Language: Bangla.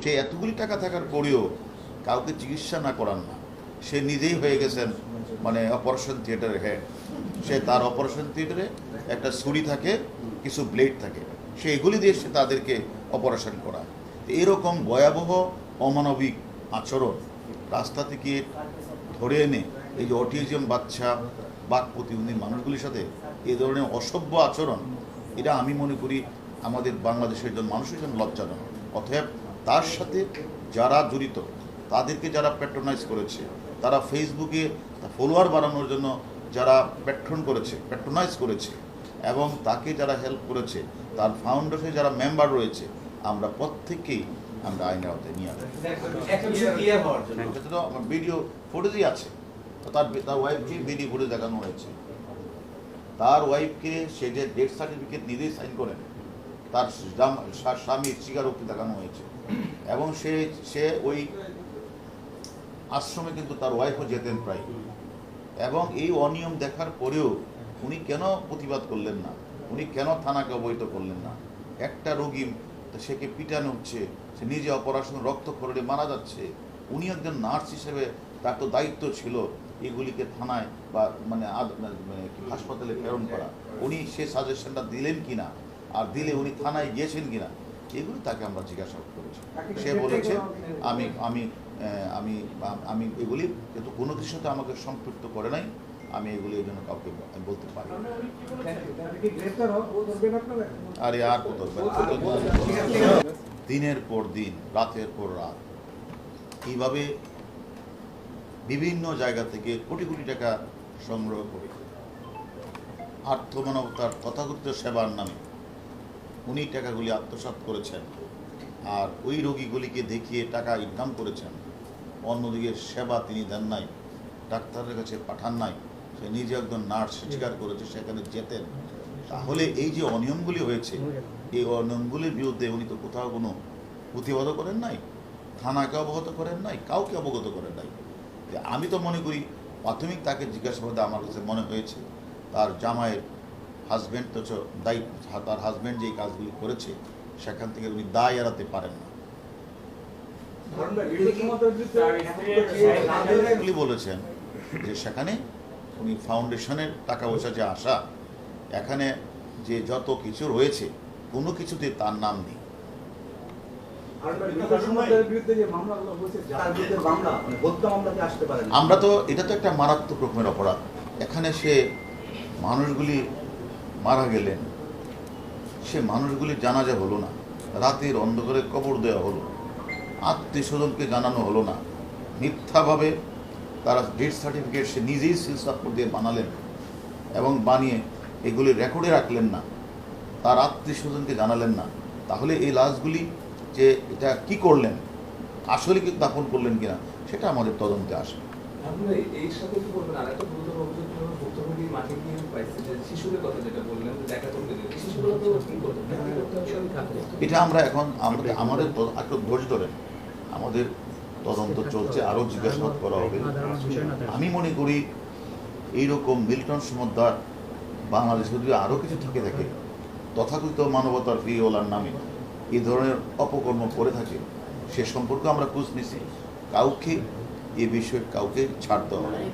সে এতগুলি টাকা থাকার পরেও কাউকে চিকিৎসা না করান না, সে নিজেই হয়ে গেছেন মানে অপারেশন থিয়েটারের হেড। সে তার অপারেশন থিয়েটারে একটা ছুরি থাকে, কিছু ব্লেড থাকে, সে এগুলি দিয়ে সে তাদেরকে অপারেশন করা। এরকম ভয়াবহ অমানবিক আচরণ রাস্তা থেকে ধরে এনে এই যে অটিজম বাচ্চা বাক প্রতিবন্ধী মানুষগুলির সাথে এই ধরনের অসভ্য আচরণ, এটা আমি মনে করি আমাদের বাংলাদেশের জন্য মানুষের জন্য লজ্জাজনক। অতএব তার সাথে যারা জড়িত, তাদেরকে যারা প্যাট্রোনাইজ করেছে, তারা ফেসবুকে ফলোয়ার বাড়ানোর জন্য যারা প্যাট্রোনাইজ করেছে এবং তাকে যারা হেল্প করেছে, তার ফাউন্ডেশনে যারা মেম্বার রয়েছে, আমরা প্রত্যেককেই আমরা আইনের আওতায় নিয়ে আসবো। আমার ভিডিও ফুটেজই আছে, তার ওয়াইফকে ভিডিও ফুটেজ দেখানো হয়েছে। তার ওয়াইফকে সে যে ডেথ সার্টিফিকেট নিজেই সাইন করেন, তার স্বামীর স্বীকারোক্তি দেখানো হয়েছে এবং সে ওই আশ্রমে কিন্তু তার ওয়াইফও যেতেন প্রায়। এবং এই অনিয়ম দেখার পরেও উনি কেন প্রতিবাদ করলেন না? উনি কেন থানাকে অবহিত করলেন না? একটা রোগী সেকে পিটানো হচ্ছে, সে নিজে অপারেশন রক্তক্ষরণে মারা যাচ্ছে, উনি একজন নার্স হিসেবে তার তো দায়িত্ব ছিল এগুলিকে থানায় বা মানে হাসপাতালে প্রেরণ করা। উনি সে সাজেশনটা দিলেন কিনা, আর দিলে উনি থানায় গিয়েছেন কিনা, এগুলি তাকে আমরা জিজ্ঞাসা করেছি। সে বলেছে আমি আমি আমি আমি এগুলি কিন্তু কোনো কিছুর সাথে আমাকে সম্পৃক্ত করে নাই, আমি এগুলি এই জন্য কাউকে বলতে পারি। আরে আর কত দিনের পর দিন, রাতের পর রাত এইভাবে বিভিন্ন জায়গা থেকে কোটি কোটি টাকা সংগ্রহ করে আর্থমানবতার তথাকথিত সেবার নামে উনি টাকাগুলি আত্মসাৎ করেছেন, আর ওই রোগীগুলিকে দেখিয়ে টাকা ইনকাম করেছেন। অন্যদিকে সেবা তিনি দেন নাই, ডাক্তারের কাছে পাঠান নাই, সে নিজে একজন নার্স স্বীকার করেছে সেখানে যেতেন। তাহলে এই যে অনিয়মগুলি হয়েছে, এই অনিয়মগুলির বিরুদ্ধে উনি তো কোথাও কোনো প্রতিবাদও করেন নাই, থানাকে অবগত করেন নাই, কাউকে অবগত করেন নাই। আমি তো মনে করি প্রাথমিক তাকে জিজ্ঞাসাবাদে আমার কাছে মনে হয়েছে তার জামাইয়ের হাজব্যান্ড তো তার হাজব্যান্ড যেই কাজগুলি করেছে সেখান থেকে উনি দায় এড়াতে পারেন না। উনি বলেছেন যে সেখানে উনি ফাউন্ডেশনের টাকা পয়সা যে আসা, এখানে যে যত কিছু রয়েছে কোনো কিছুতে তার নাম নেই। আমরা তো এটা তো একটা মারাত্মক রকমের অপরাধ। এখানে সে মানুষগুলি মারা গেলেন, সে মানুষগুলি জানাজা হলো না, রাতের অন্ধকারে কবর দেওয়া হলো, আত্মীয় স্বজনকে জানানো হলো না, মিথ্যাভাবে তারা ডেথ সার্টিফিকেট সে নিজেই সিলসাপ্পর দিয়ে বানালেন এবং বানিয়ে এগুলি রেকর্ডে রাখলেন না, তার আত্মীয় স্বজনকে জানালেন না। তাহলে এই লাশগুলি যে এটা কি করলেন, আসলে কি দাফন করলেন কিনা, সেটা আমাদের তদন্তে আসবে। এটা আমরা এখন আমাদের একটু ধৈর্য ধরেন, আমাদের তদন্ত চলছে, আরও জিজ্ঞাসাবাদ করা হবে। আমি মনে করি এইরকম মিল্টন সমদ্দার বাংলাদেশে যদি আরও কিছু থেকে থাকে তথাকথিত মানবতার ফিওলার নামে এই ধরনের অপকর্ম করে থাকে, সে সম্পর্কে আমরা খোঁজ নিছি, কাউকে এ বিষয়ে কাউকে ছাড় দেওয়া হয়।